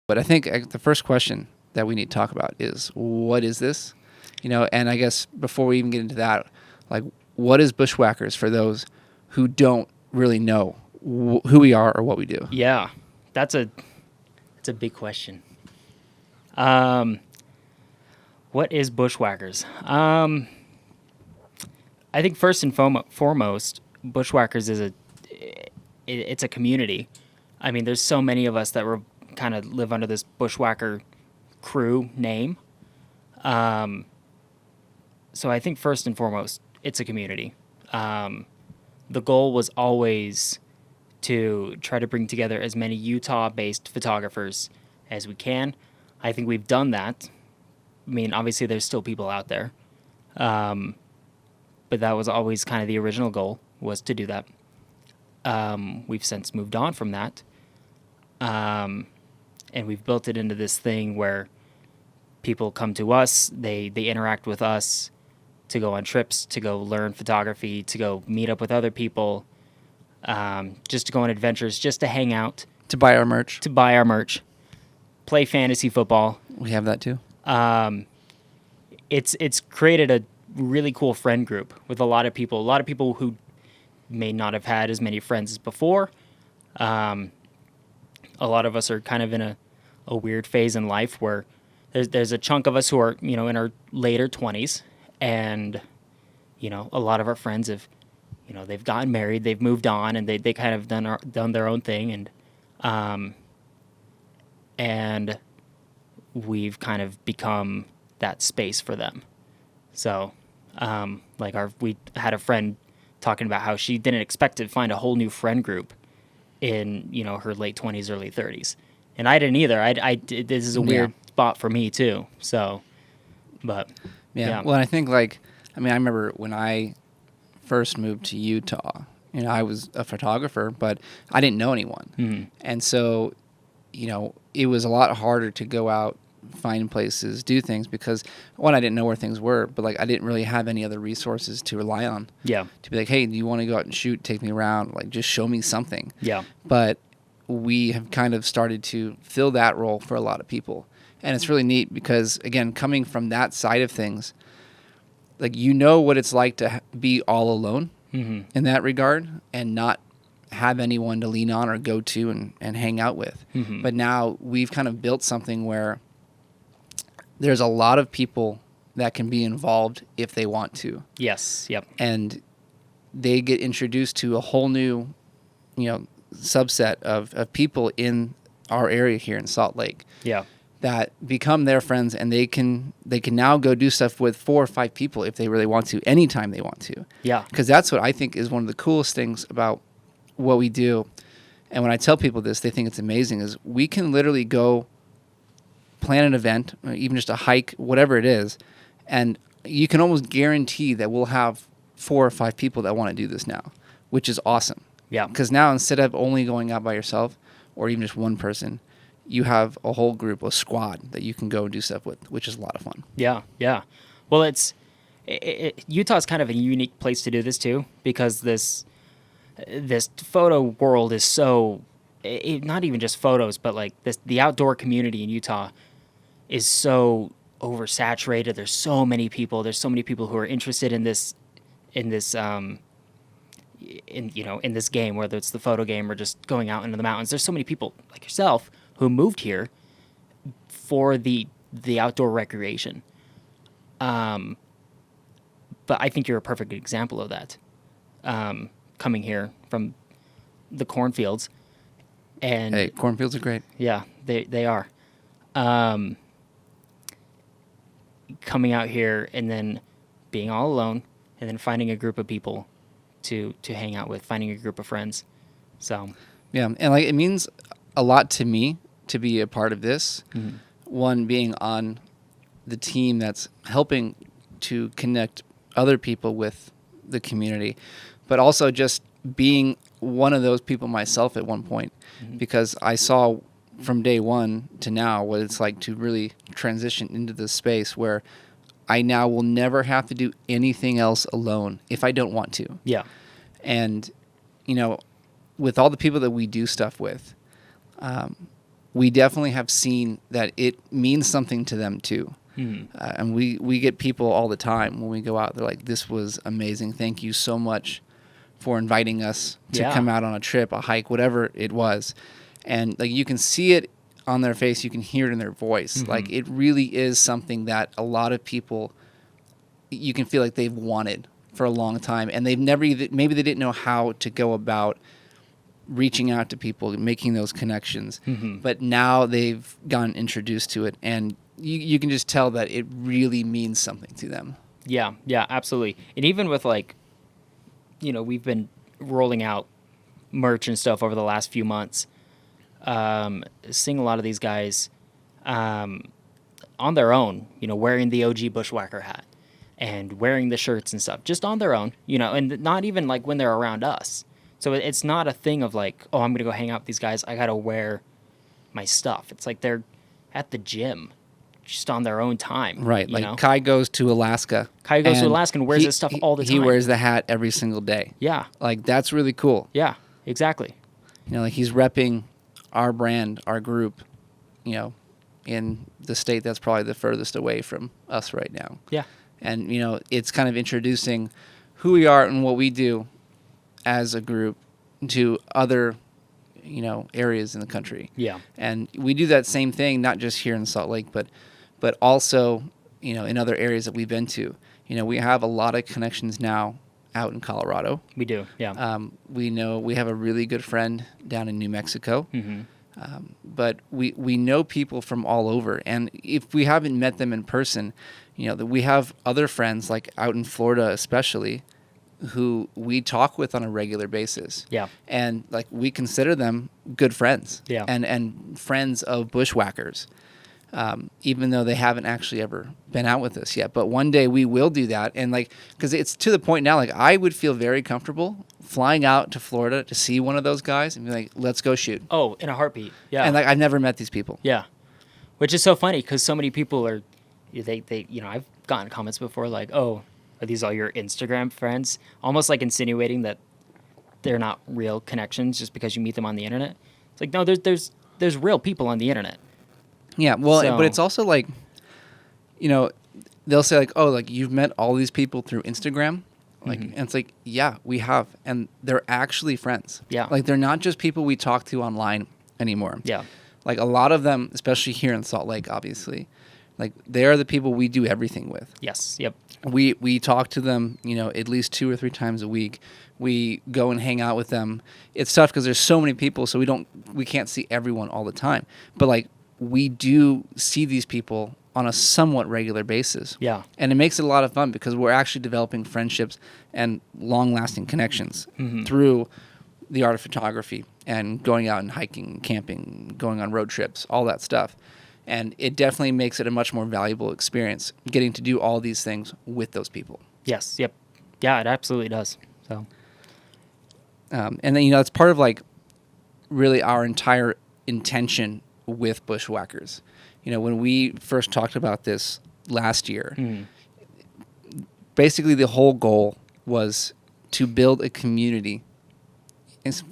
But I think the first question that we need to talk about is, what is this? And I guess before we even get into that, like, what is Bushwhackers for those who don't really know who we are or what we do? Yeah, that's a big question. What is Bushwhackers? I think first and foremost, Bushwhackers is it's a community. I mean, there's so many of us that were kind of live under this Bushwhacker crew name. So I think first and foremost, it's a community. The goal was always to try to bring together as many Utah-based photographers as we can. I think we've done that. I mean, obviously, there's still people out there. But that was always kind of the original goal, was to do that. We've since moved on from that. And we've built it into this thing where people come to us, they interact with us to go on trips, to go learn photography, to go meet up with other people, just to go on adventures, just to hang out. To buy our merch. Play fantasy football. We have that too. It's created a really cool friend group with a lot of people who may not have had as many friends as before. A lot of us are kind of in a weird phase in life where there's a chunk of us who are, in our later 20s, and, a lot of our friends have, they've gotten married, they've moved on, and they kind of done their own thing, and we've kind of become that space for them. So, we had a friend talking about how she didn't expect to find a whole new friend group in, her late 20s, early 30s. And I didn't either. This is a weird spot for me too. So, but yeah. Well, I think I remember when I first moved to Utah, I was a photographer, but I didn't know anyone. Mm-hmm. And so, it was a lot harder to go out, find places, do things, because one, I didn't know where things were, but I didn't really have any other resources to rely on. Yeah. To be like, hey, do you want to go out and shoot? Take me around. Just show me something. Yeah. But we have kind of started to fill that role for a lot of people. And it's really neat because, again, coming from that side of things, what it's like to be all alone mm-hmm. in that regard and not have anyone to lean on or go to and hang out with. Mm-hmm. But now we've kind of built something where there's a lot of people that can be involved if they want to. Yes. Yep. And they get introduced to a whole new, subset of people in our area here in Salt Lake. Yeah. That become their friends, and they can now go do stuff with 4 or 5 people if they really want to, anytime they want to. Yeah. Because that's what I think is one of the coolest things about what we do. And when I tell people this, they think it's amazing, is we can literally go plan an event, or even just a hike, whatever it is, and you can almost guarantee that we'll have 4 or 5 people that want to do this now, which is awesome. Yeah. Because now, instead of only going out by yourself or even just one person, you have a whole group, a squad that you can go and do stuff with, which is a lot of fun. Yeah, yeah. Well, Utah's kind of a unique place to do this too, because this photo world is so, not even just photos, but the outdoor community in Utah is so oversaturated. There's so many people. There's so many people who are interested in this game, whether it's the photo game or just going out into the mountains. There's so many people like yourself who moved here for the outdoor recreation. But I think you're a perfect example of that. Coming here from the cornfields, and hey, cornfields are great. Yeah, they are. Coming out here and then being all alone, and then finding a group of people to hang out with, finding a group of friends. So yeah, and it means a lot to me to be a part of this. Mm-hmm. One, being on the team that's helping to connect other people with the community, but also just being one of those people myself at one point, mm-hmm. because I saw from day one to now what it's like to really transition into this space where I now will never have to do anything else alone if I don't want to. Yeah. And, with all the people that we do stuff with, we definitely have seen that it means something to them too. And we get people all the time when we go out. They're like, "This was amazing. Thank you so much for inviting us to come out on a trip, a hike, whatever it was." And like you can see it on their face, you can hear it in their voice. Like it really is something that a lot of people, you can feel like they've wanted for a long time, and they've never maybe they didn't know how to go about reaching out to people, making those connections. But now they've gotten introduced to it, and you can just tell that it really means something to them. Yeah, absolutely. And even with like, we've been rolling out merch and stuff over the last few months. Seeing a lot of these guys on their own, wearing the OG Bushwhacker hat and wearing the shirts and stuff, just on their own, and not even like when they're around us. So it's not a thing of like, oh, I'm going to go hang out with these guys, I got to wear my stuff. It's like they're at the gym just on their own time. Like Kai goes to Alaska. Kai goes to Alaska and wears his stuff all the time. He wears the hat every single day. Yeah. Like that's really cool. Yeah, exactly. Like he's repping our brand, our group, in the state that's probably the furthest away from us right now. Yeah. And, it's kind of introducing who we are and what we do as a group to other, areas in the country. Yeah. And we do that same thing, not just here in Salt Lake, but also, in other areas that we've been to. We have a lot of connections now out in Colorado. We do, yeah. We know we have a really good friend down in New Mexico. But we know people from all over. And if we haven't met them in person, that we have other friends, like out in Florida especially, who we talk with on a regular basis. Yeah. And like we consider them good friends. Yeah. And friends of Bushwhackers. Even though they haven't actually ever been out with us yet. But one day we will do that. And like, because it's to the point now, like I would feel very comfortable flying out to Florida to see one of those guys and be like, let's go shoot. Oh, in a heartbeat. Yeah. And like, I've never met these people. Yeah. Which is so funny because so many people are, I've gotten comments before like, oh, are these all your Instagram friends? Almost like insinuating that they're not real connections just because you meet them on the internet. It's like, no, there's real people on the internet. Yeah, well, but it's also like, they'll say like, oh, like you've met all these people through Instagram. Like, and it's like, yeah, we have. And they're actually friends. Yeah. Like they're not just people we talk to online anymore. Yeah. Like a lot of them, especially here in Salt Lake, obviously, like they are the people we do everything with. Yes. Yep. We talk to them, at least 2 or 3 times a week. We go and hang out with them. It's tough because there's so many people, so we can't see everyone all the time. But like we do see these people on a somewhat regular basis. Yeah. And it makes it a lot of fun because we're actually developing friendships and long-lasting connections through the art of photography and going out and hiking, camping, going on road trips, all that stuff. And it definitely makes it a much more valuable experience getting to do all these things with those people. Yes. Yep. Yeah, it absolutely does. So. And then, it's part of like really our entire intention with Bushwhackers. When we first talked about this last year, basically the whole goal was to build a community,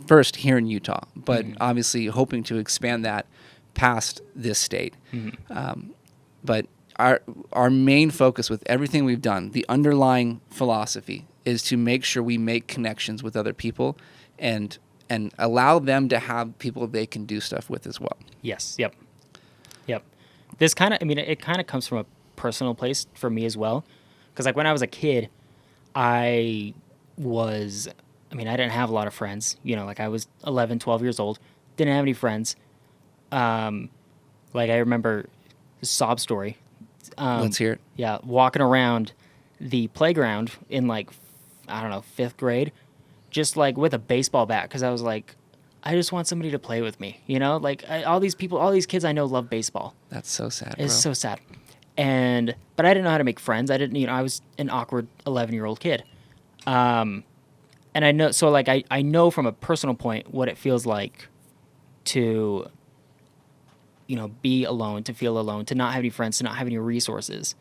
first here in Utah, but obviously hoping to expand that past this state. But our main focus with everything we've done, the underlying philosophy, is to make sure we make connections with other people and allow them to have people they can do stuff with as well. Yes. Yep. This kind of, it kind of comes from a personal place for me as well. Because like when I was a kid, I didn't have a lot of friends. Like I was 11, 12 years old, didn't have any friends. Like I remember a sob story. Let's hear it. Yeah, walking around the playground in like, I don't know, 5th grade, just like with a baseball bat because I was like, I just want somebody to play with me, Like all these kids I know love baseball. That's so sad, bro. It's so sad. But I didn't know how to make friends. I didn't, I was an awkward 11-year-old kid. And I know, so like I know from a personal point what it feels like to, be alone, to feel alone, to not have any friends, to not have any resources.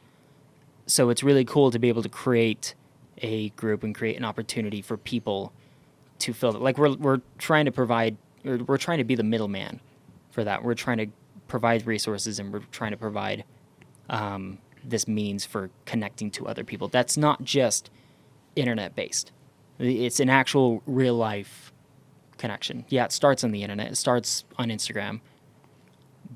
So it's really cool to be able to create a group and create an opportunity for people to fill it. Like we're trying to provide, or we're trying to be the middleman for that. We're trying to provide resources, and we're trying to provide this means for connecting to other people. That's not just internet based. It's an actual real life connection. Yeah, it starts on the internet. It starts on Instagram,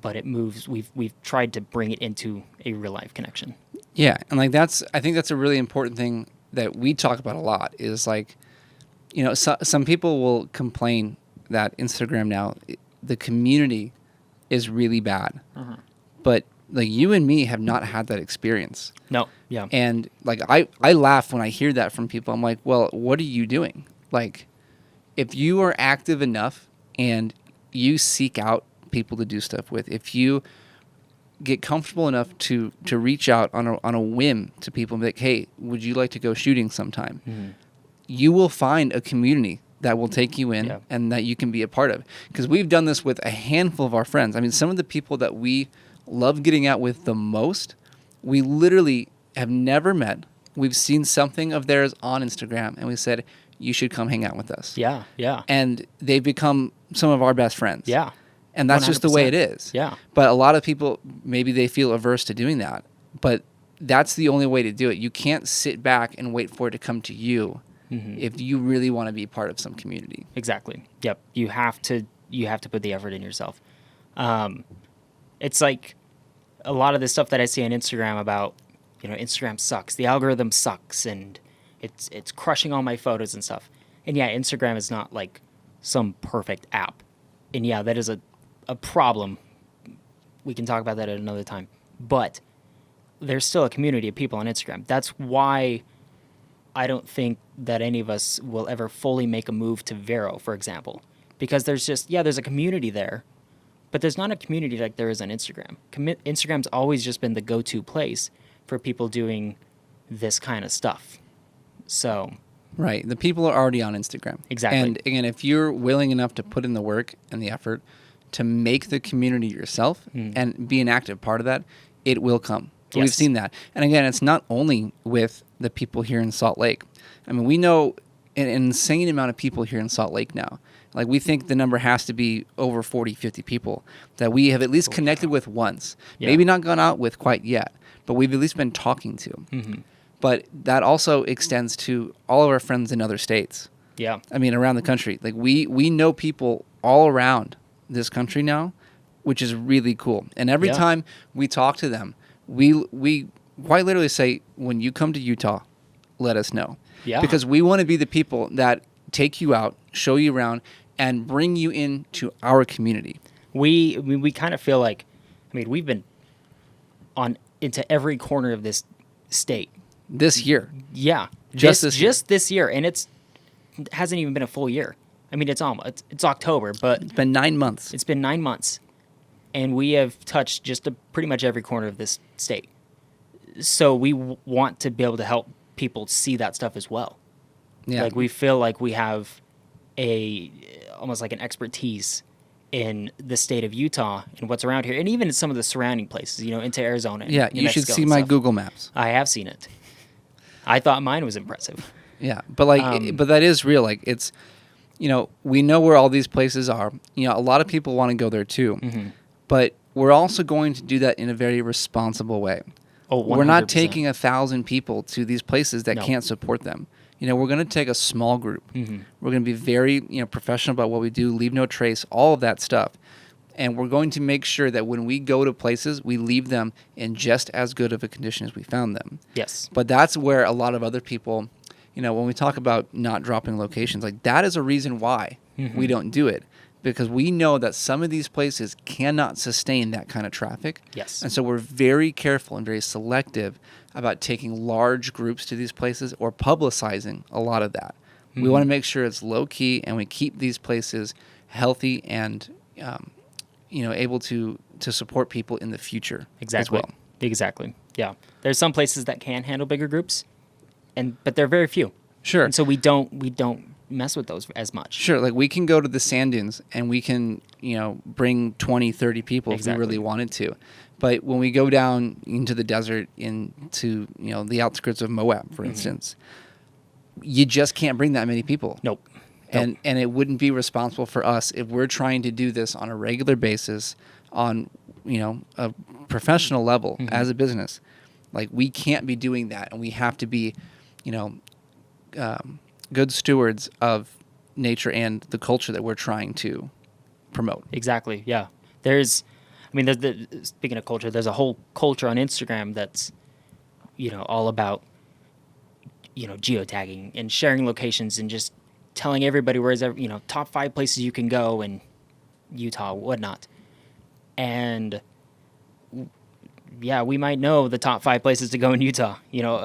but it moves. We've tried to bring it into a real life connection. Yeah, and like I think that's a really important thing that we talk about a lot. Is like, some people will complain that Instagram now, the community is really bad, but like you and me have not had that experience. No, yeah, and like I laugh when I hear that from people. I'm like, well, what are you doing? Like, if you are active enough and you seek out people to do stuff with, if you get comfortable enough to reach out on a whim to people and be like, hey, would you like to go shooting sometime? You will find a community that will take you in and that you can be a part of. Because we've done this with a handful of our friends. I mean, some of the people that we love getting out with the most, we literally have never met. We've seen something of theirs on Instagram, and we said, you should come hang out with us. Yeah, yeah. And they've become some of our best friends. Yeah. And that's 100%. Just the way it is. Yeah. But a lot of people, maybe they feel averse to doing that. But that's the only way to do it. You can't sit back and wait for it to come to you if you really want to be part of some community. Exactly. Yep. You have to put the effort in yourself. It's like a lot of the stuff that I see on Instagram about, Instagram sucks. The algorithm sucks, and it's crushing all my photos and stuff. And yeah, Instagram is not like some perfect app. And yeah, that is a problem. We can talk about that at another time. But there's still a community of people on Instagram. That's why I don't think that any of us will ever fully make a move to Vero, for example. Because there's a community there, but there's not a community like there is on Instagram. Instagram's always just been the go-to place for people doing this kind of stuff. So... Right. The people are already on Instagram. Exactly. And again, if you're willing enough to put in the work and the effort to make the community yourself and be an active part of that, it will come. Yes. We've seen that. And again, it's not only with the people here in Salt Lake. I mean, we know an insane amount of people here in Salt Lake now. Like, we think the number has to be over 40, 50 people that we have at least connected with once. Yeah. Maybe not gone out with quite yet, but we've at least been talking to. But that also extends to all of our friends in other states. Yeah. I mean, around the country. Like, we know people all around this country now, which is really cool. And every time we talk to them, we quite literally say, when you come to Utah, let us know. Yeah. Because we want to be the people that take you out, show you around, and bring you into our community. We kind of feel like, we've been into every corner of this state. This year. Yeah. Just this year. And it hasn't even been a full year. It's October, but... It's been 9 months. It's been 9 months. And we have touched pretty much every corner of this state. So we want to be able to help people see that stuff as well. Yeah. Like, we feel like we have almost like an expertise in the state of Utah and what's around here. And even in some of the surrounding places, into Arizona. And you should see my Google Maps. I have seen it. I thought mine was impressive. Yeah, but but that is real. Like, it's, we know where all these places are. A lot of people want to go there too, but we're also going to do that in a very responsible way. Oh, 100%. We're not taking 1,000 people to these places that can't support them. We're going to take a small group. We're going to be very, professional about what we do, leave no trace, all of that stuff. And we're going to make sure that when we go to places, we leave them in just as good of a condition as we found them. Yes. But that's where a lot of other people, when we talk about not dropping locations, like, that is a reason why we don't do it. Because we know that some of these places cannot sustain that kind of traffic. Yes. And so we're very careful and very selective about taking large groups to these places or publicizing a lot of that. We want to make sure it's low key and we keep these places healthy and able to support people in the future. Exactly. As well. Exactly. Yeah. There's some places that can handle bigger groups, but they're very few. Sure. And so we don't mess with those as much. Sure. Like, we can go to the sand dunes and we can, bring 20, 30 people if we really wanted to. But when we go down into the desert, into, the outskirts of Moab, for instance, you just can't bring that many people. Nope. And it wouldn't be responsible for us if we're trying to do this on a regular basis on, a professional level as a business. Like, we can't be doing that, and we have to be, good stewards of nature and the culture that we're trying to promote. Exactly. Yeah. Speaking of culture, there's a whole culture on Instagram that's, all about, geotagging and sharing locations and just telling everybody where's, top 5 places you can go in Utah, whatnot. And yeah, we might know the top 5 places to go in Utah,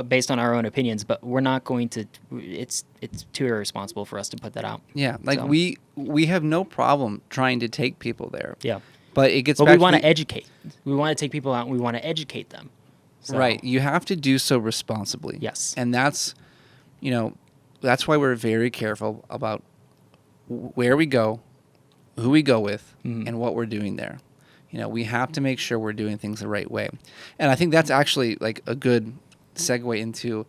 based on our own opinions, but we're not going to, it's too irresponsible for us to put that out. Yeah. Like, So. we have no problem trying to take people there. Yeah. But it gets But back we want to to educate. We want to take people out and we want to educate them. So, right. You have to do so responsibly. Yes. And that's, that's why we're very careful about where we go, who we go with, and what we're doing there. We have to make sure we're doing things the right way. And I think that's actually like a good segue into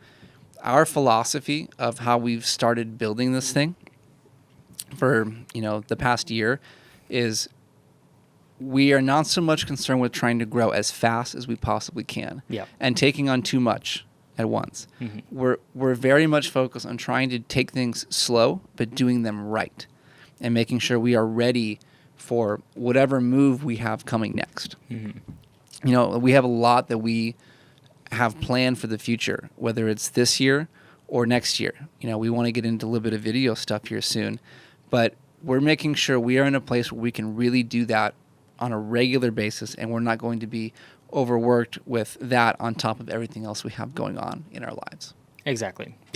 our philosophy of how we've started building this thing for, the past year is we are not so much concerned with trying to grow as fast as we possibly can and taking on too much at once. We're very much focused on trying to take things slow, but doing them right and making sure we are ready for whatever move we have coming next. We have a lot that we have planned for the future, whether it's this year or next year. We want to get into a little bit of video stuff here soon, but we're making sure we are in a place where we can really do that on a regular basis, and we're not going to be overworked with that on top of everything else we have going on in our lives. Exactly.